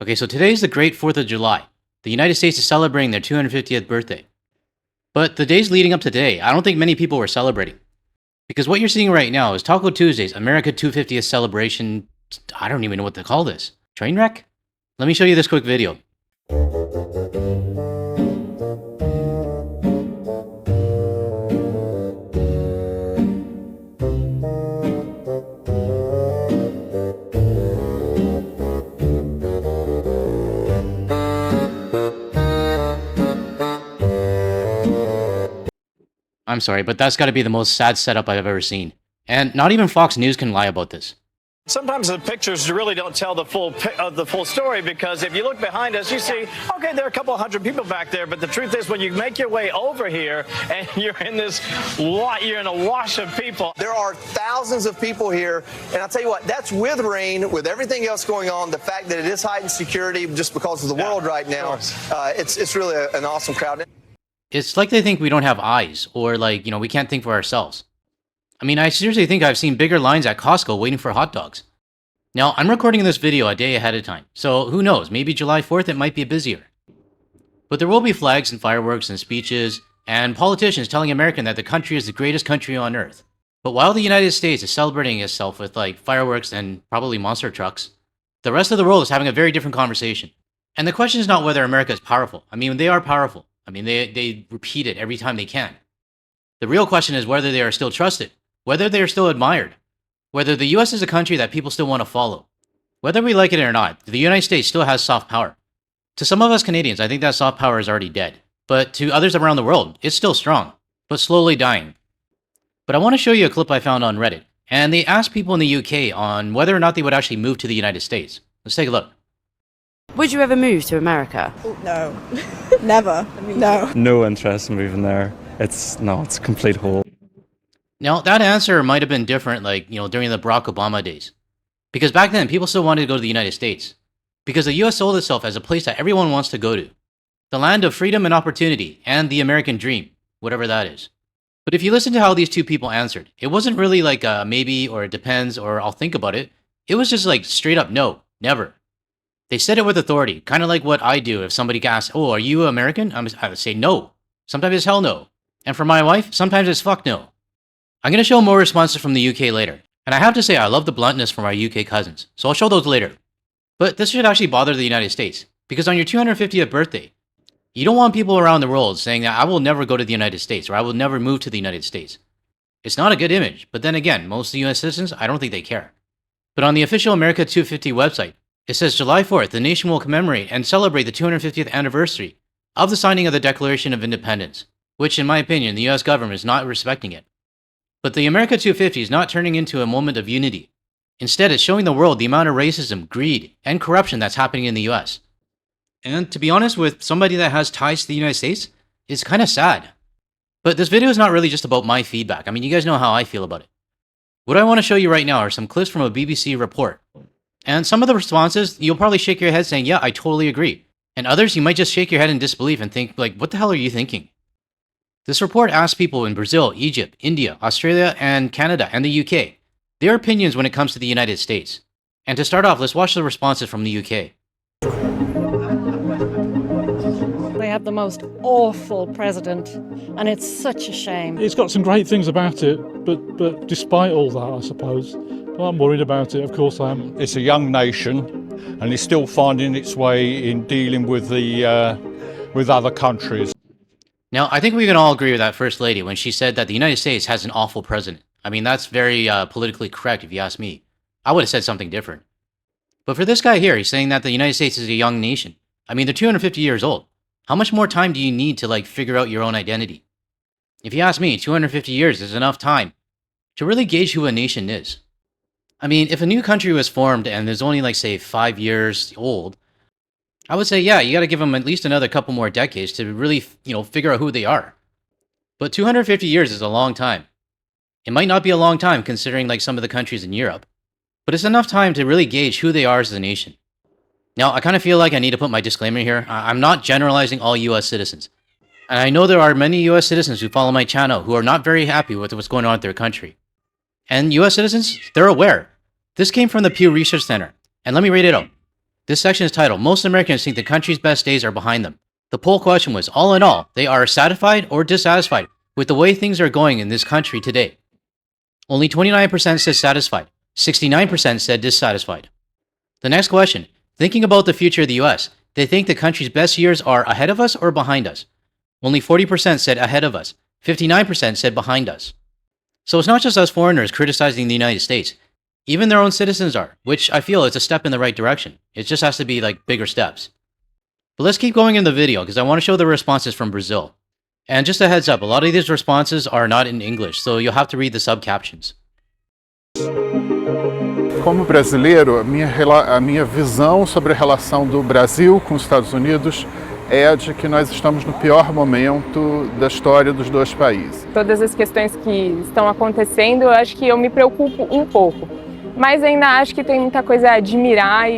Okay, so today's the great 4th of July. The United States is celebrating their 250th birthday. But the days leading up to today, I don't think many people were celebrating. Because what you're seeing right now is Taco Tuesday's America 250th celebration. I don't even know what to call this. Train wreck? Let me show you this quick video. I'm sorry, but that's gotta be the most sad setup I've ever seen. And not even Fox News can lie about this. Sometimes the pictures really don't tell the full story, because if you look behind us, you see, okay, there are a couple hundred people back there, but the truth is, when you make your way over here and you're in a wash of people. There are thousands of people here, and I'll tell you what, that's with rain, with everything else going on, the fact that it is heightened security just because of the world right now. It's really an awesome crowd. It's like they think we don't have eyes, or like, we can't think for ourselves. I mean, I seriously think I've seen bigger lines at Costco waiting for hot dogs. Now, I'm recording this video a day ahead of time, so who knows, maybe July 4th it might be busier. But there will be flags and fireworks and speeches, and politicians telling Americans that the country is the greatest country on earth. But while the United States is celebrating itself with like fireworks and probably monster trucks, the rest of the world is having a very different conversation. And the question is not whether America is powerful. I mean, they are powerful. I mean, they repeat it every time they can. The real question is whether they are still trusted, whether they are still admired, whether the US is a country that people still want to follow. Whether we like it or not, the United States still has soft power. To some of us Canadians, I think that soft power is already dead. But to others around the world, it's still strong, but slowly dying. But I want to show you a clip I found on Reddit, and they asked people in the UK on whether or not they would actually move to the United States. Let's take a look. Would you ever move to America? No, never. No. No interest in moving there. It's a complete hole. Now, that answer might have been different, during the Barack Obama days. Because back then, people still wanted to go to the United States. Because the US sold itself as a place that everyone wants to go to. The land of freedom and opportunity, and the American dream, whatever that is. But if you listen to how these two people answered, it wasn't really like a maybe, or it depends, or I'll think about it. It was just like straight up no, never. They said it with authority, kind of like what I do if somebody asks, oh, are you American? I would say no. Sometimes it's hell no. And for my wife, sometimes it's fuck no. I'm going to show more responses from the UK later. And I have to say, I love the bluntness from our UK cousins, so I'll show those later. But this should actually bother the United States, because on your 250th birthday, you don't want people around the world saying that I will never go to the United States, or I will never move to the United States. It's not a good image, but then again, most of the US citizens, I don't think they care. But on the official America 250 website, it says July 4th, the nation will commemorate and celebrate the 250th anniversary of the signing of the Declaration of Independence, which in my opinion, the US government is not respecting it. But the America 250 is not turning into a moment of unity. Instead, it's showing the world the amount of racism, greed, and corruption that's happening in the US. And to be honest, with somebody that has ties to the United States, it's kind of sad. But this video is not really just about my feedback. I mean, you guys know how I feel about it. What I want to show you right now are some clips from a BBC report. And some of the responses, you'll probably shake your head saying, yeah, I totally agree. And others, you might just shake your head in disbelief and think, like, what the hell are you thinking? This report asked people in Brazil, Egypt, India, Australia, and Canada, and the UK, their opinions when it comes to the United States. And to start off, let's watch the responses from the UK. They have the most awful president, and it's such a shame. It's got some great things about it, but despite all that, I suppose, I'm worried about it, of course I am. It's a young nation, and it's still finding its way in dealing with with other countries. Now, I think we can all agree with that First Lady when she said that the United States has an awful president. I mean, that's very politically correct if you ask me. I would have said something different. But for this guy here, he's saying that the United States is a young nation. I mean, they're 250 years old. How much more time do you need to figure out your own identity? If you ask me, 250 years is enough time to really gauge who a nation is. I mean, if a new country was formed and there's only say 5 years old, I would say, yeah, you got to give them at least another couple more decades to really, figure out who they are. But 250 years is a long time. It might not be a long time considering some of the countries in Europe, but it's enough time to really gauge who they are as a nation. Now, I kind of feel like I need to put my disclaimer here. I'm not generalizing all US citizens. And I know there are many US citizens who follow my channel who are not very happy with what's going on with their country. And US citizens, they're aware. This came from the Pew Research Center, and let me read it out. This section is titled, Most Americans Think the Country's Best Days Are Behind Them. The poll question was, all in all, they are satisfied or dissatisfied with the way things are going in this country today. Only 29% said satisfied, 69% said dissatisfied. The next question, thinking about the future of the US, they think the country's best years are ahead of us or behind us. Only 40% said ahead of us, 59% said behind us. So it's not just us foreigners criticizing the United States. Even their own citizens are, which I feel is a step in the right direction. It just has to be like bigger steps. But let's keep going in the video because I want to show the responses from Brazil. And just a heads up, a lot of these responses are not in English, so you'll have to read the subcaptions. Como brasileiro, a minha visão sobre a relação do Brasil com os Estados Unidos é a de que nós estamos no pior momento da história dos dois países. Todas as questões que estão acontecendo, eu acho que eu me preocupo um pouco. Mas ainda acho que tem muita coisa a admirar.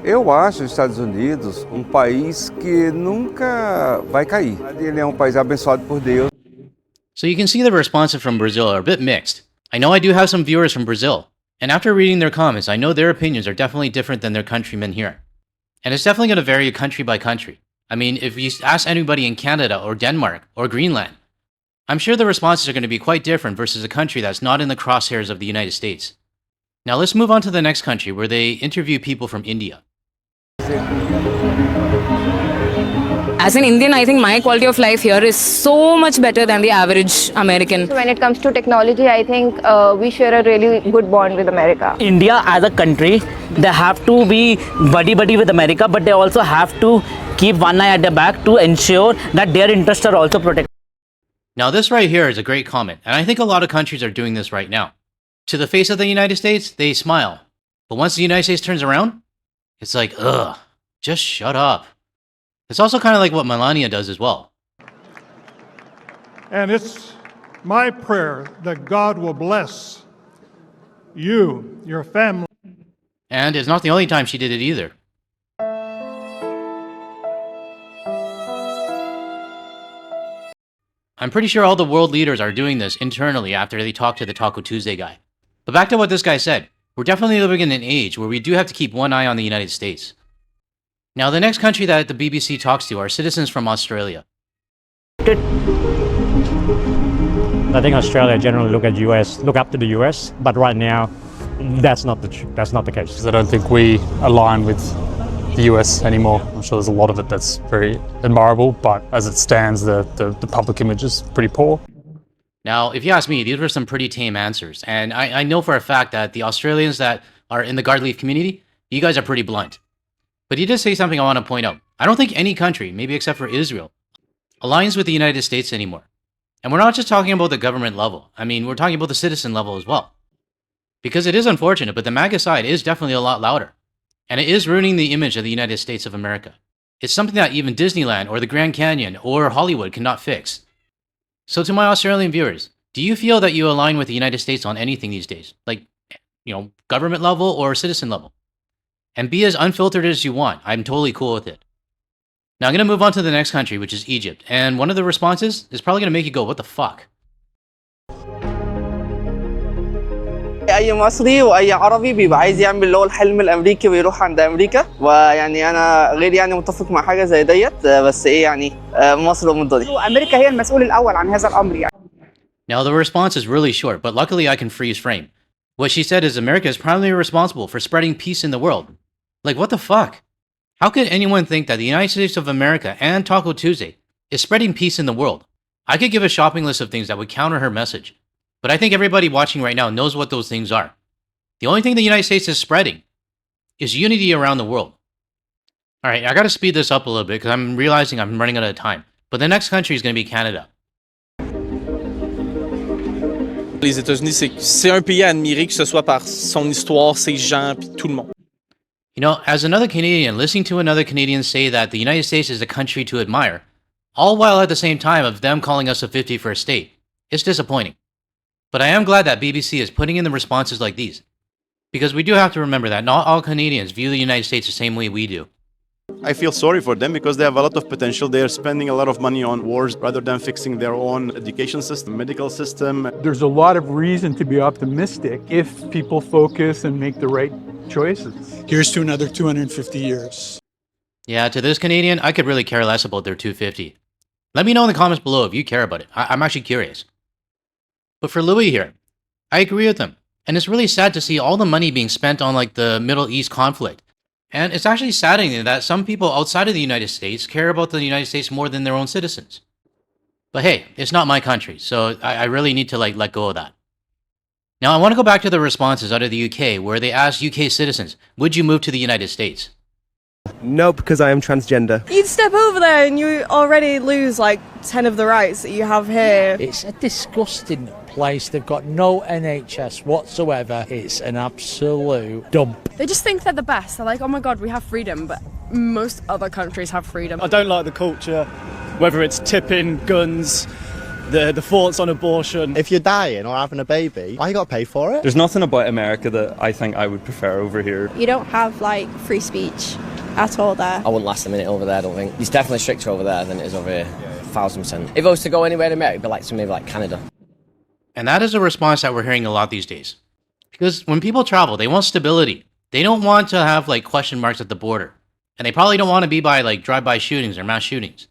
Eu acho os Estados Unidos um país que nunca vai cair. Ele é um país abençoado por Deus. So you can see the responses from Brazil are a bit mixed. I know I do have some viewers from Brazil, and after reading their comments, I know their opinions are definitely different than their countrymen here. And it's definitely going to vary country by country. I mean, if you ask anybody in Canada or Denmark or Greenland, I'm sure the responses are going to be quite different versus a country that's not in the crosshairs of the United States. Now let's move on to the next country where they interview people from India. As an Indian, I think my quality of life here is so much better than the average American. When it comes to technology, I think we share a really good bond with America. India as a country, they have to be buddy-buddy with America, but they also have to keep one eye at the back to ensure that their interests are also protected. Now this right here is a great comment, and I think a lot of countries are doing this right now. To the face of the United States, they smile. But once the United States turns around, it's like, ugh, just shut up. It's also kind of like what Melania does as well. And it's my prayer that God will bless you, your family. And it's not the only time she did it either. I'm pretty sure all the world leaders are doing this internally after they talk to the Taco Tuesday guy. But back to what this guy said, we're definitely living in an age where we do have to keep one eye on the United States. Now, the next country that the BBC talks to are citizens from Australia. I think Australia generally look up to the US, but right now, that's not the case. Because I don't think we align with the US anymore. I'm sure there's a lot of it that's very admirable, but as it stands, the public image is pretty poor. Now, if you ask me, these were some pretty tame answers. And I know for a fact that the Australians that are in the garden leaf community, you guys are pretty blunt. But he did say something I want to point out. I don't think any country, maybe except for Israel, aligns with the United States anymore. And we're not just talking about the government level. I mean, we're talking about the citizen level as well. Because it is unfortunate, but the MAGA side is definitely a lot louder. And it is ruining the image of the United States of America. It's something that even Disneyland or the Grand Canyon or Hollywood cannot fix. So to my Australian viewers, do you feel that you align with the United States on anything these days? Like, government level or citizen level? And be as unfiltered as you want. I'm totally cool with it. Now I'm going to move on to the next country, which is Egypt. And one of the responses is probably going to make you go, what the fuck? اي مصري واي عربي بيبقى عايز يعمل اللي هو الحلم الامريكي ويروح عند امريكا ويعني انا غير متفق مع حاجه زي ديت بس مصر ام الدنيا امريكا هي المسؤول الاول عن هذا الامر يعني. Now the response is really short, but luckily I can freeze frame. What she said is America is primarily responsible for spreading peace in the world. Like, what the fuck? How could anyone think that the United States of America and Taco Tuesday is spreading peace in the world? I could give a shopping list of things that would counter her message. But I think everybody watching right now knows what those things are. The only thing the United States is spreading is unity around the world. Alright, I gotta speed this up a little bit because I'm realizing I'm running out of time. But the next country is gonna be Canada. Les États-Unis, c'est un pays à admirer, que ce soit par son histoire, ses gens, puis tout le monde. You know, as another Canadian, listening to another Canadian say that the United States is a country to admire, all while at the same time of them calling us a 51st state, it's disappointing. But I am glad that BBC is putting in the responses like these. Because we do have to remember that not all Canadians view the United States the same way we do. I feel sorry for them because they have a lot of potential. They are spending a lot of money on wars rather than fixing their own education system, medical system. There's a lot of reason to be optimistic if people focus and make the right choices. Here's to another 250 years. Yeah, to this Canadian, I could really care less about their 250. Let me know in the comments below if you care about it. I'm actually curious. But for Louis here, I agree with him. And it's really sad to see all the money being spent on like the Middle East conflict. And it's actually saddening that some people outside of the United States care about the United States more than their own citizens. But hey, it's not my country, so I really need to like let go of that. Now I want to go back to the responses out of the UK where they asked UK citizens, would you move to the United States? No, because I am transgender. You'd step over there and you already lose like 10 of the rights that you have here. It's a disgusting place. They've got no NHS whatsoever. It's an absolute dump. They just think they're the best. They're like, oh my god, we have freedom, but most other countries have freedom. I don't like the culture, whether it's tipping, guns, the thoughts on abortion. If you're dying or having a baby, why you got to pay for it? There's nothing about America that I think I would prefer over here. You don't have like free speech at all there. I wouldn't last a minute over there, I don't think. It's definitely stricter over there than it is over here. 1000%. If I was to go anywhere in America, it'd be like maybe like Canada. And that is a response that we're hearing a lot these days. Because when people travel, they want stability. They don't want to have like question marks at the border. And they probably don't want to be by like drive-by shootings or mass shootings.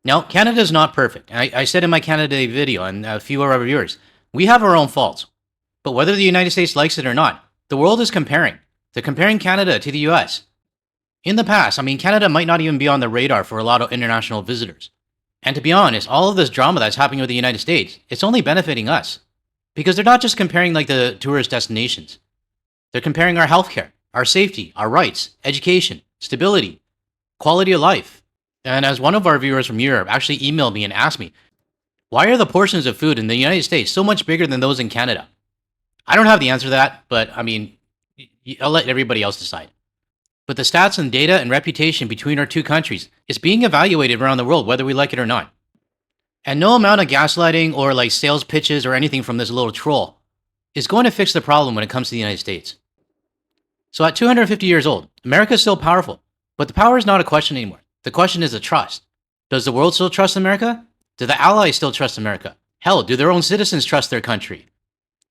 Now, Canada is not perfect. And I said in my Canada Day video and a few of our viewers, we have our own faults. But whether the United States likes it or not, the world is comparing. They're comparing Canada to the US. In the past, I mean, Canada might not even be on the radar for a lot of international visitors. And to be honest, all of this drama that's happening with the United States, it's only benefiting us. Because they're not just comparing like the tourist destinations. They're comparing our healthcare, our safety, our rights, education, stability, quality of life. And as one of our viewers from Europe actually emailed me and asked me, why are the portions of food in the United States so much bigger than those in Canada? I don't have the answer to that, but I mean, I'll let everybody else decide. But the stats and data and reputation between our two countries is being evaluated around the world, whether we like it or not. And no amount of gaslighting or like sales pitches or anything from this little troll is going to fix the problem when it comes to the United States. So at 250 years old, America is still powerful, but the power is not a question anymore. The question is the trust. Does the world still trust America? Do the allies still trust America? Hell, do their own citizens trust their country?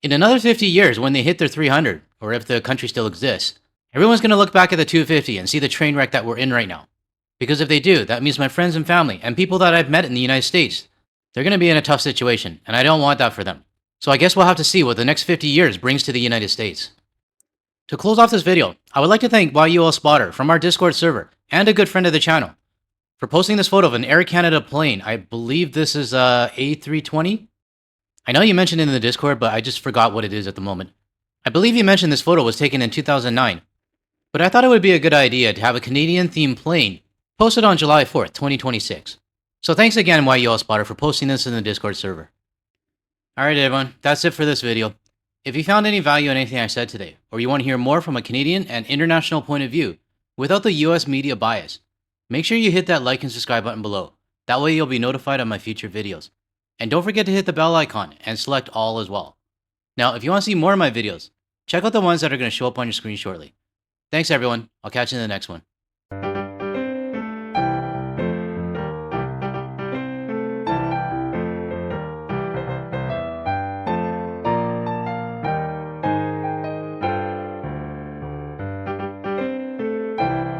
In another 50 years, when they hit their 300, or if the country still exists, everyone's going to look back at the 250 and see the train wreck that we're in right now. Because if they do, that means my friends and family and people that I've met in the United States, they're going to be in a tough situation, and I don't want that for them. So I guess we'll have to see what the next 50 years brings to the United States. To close off this video, I would like to thank YUL Spotter from our Discord server and a good friend of the channel for posting this photo of an Air Canada plane. I believe this is A320. I know you mentioned it in the Discord, but I just forgot what it is at the moment. I believe you mentioned this photo was taken in 2009, but I thought it would be a good idea to have a Canadian-themed plane posted on July 4th, 2026. So thanks again, YUL Spotter, for posting this in the Discord server. Alright everyone, that's it for this video. If you found any value in anything I said today, or you want to hear more from a Canadian and international point of view, without the US media bias, make sure you hit that like and subscribe button below. That way you'll be notified of my future videos. And don't forget to hit the bell icon and select all as well. Now, if you want to see more of my videos, check out the ones that are going to show up on your screen shortly. Thanks everyone, I'll catch you in the next one.